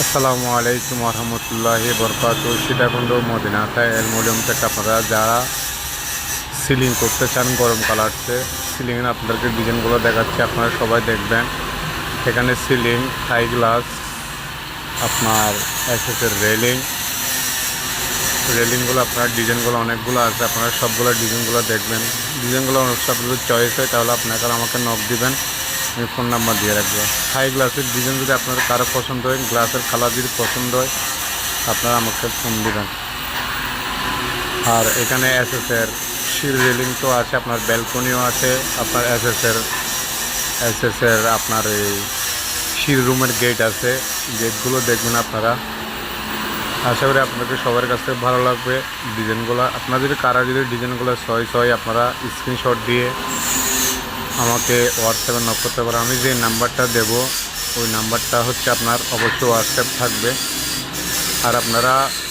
আসসালামু আলাইকুম রহমতুল্লাহি বরকাত। সীতাকুণ্ড মদিনাতে অ্যালুমিনিয়াম থেকে আপনারা যারা সিলিং করতে চান গরম কালারসে সিলিংয়ে আপনাদেরকে ডিজাইনগুলো দেখাচ্ছি, আপনারা সবাই দেখবেন। এখানে সিলিং, থাই গ্লাস, আপনার এসএসের রেলিংগুলো আপনার ডিজাইনগুলো অনেকগুলো আছে, আপনারা সবগুলো ডিজাইনগুলো দেখবেন। ডিজাইনগুলো অনেক আপনাদের চয়েস হয় তাহলে আপনারা আমাকে নক দিবেন, আমি ফোন নাম্বার দিয়ে রাখবো। হাই গ্লাসের ডিজাইন যদি আপনাদের কারো পছন্দ হয়, গ্লাসের কালার যদি পছন্দ হয়, আপনারা আমাকে ফোন দিবেন। আর এখানে এসএসের শির রেলিং তো আছে, আপনার ব্যালকনিও আছে, আপনার এসএসের আপনার এই শির রুমের গেট আছে, গেটগুলো দেখবেন আপনারা। আশা করি আপনাদের সবার কাছে ভালো লাগবে ডিজাইনগুলো। আপনারা যদি কারা যদি ডিজাইনগুলো চয়েস হয়, আপনারা স্ক্রিনশট দিয়ে আমাকে হোয়াটসঅ্যাপে নক করতে পারেন। আমি যে নাম্বারটা দেব ওই নাম্বারটা হচ্ছে আপনার অবশ্যই হোয়াটসঅ্যাপ থাকবে। আর আপনারা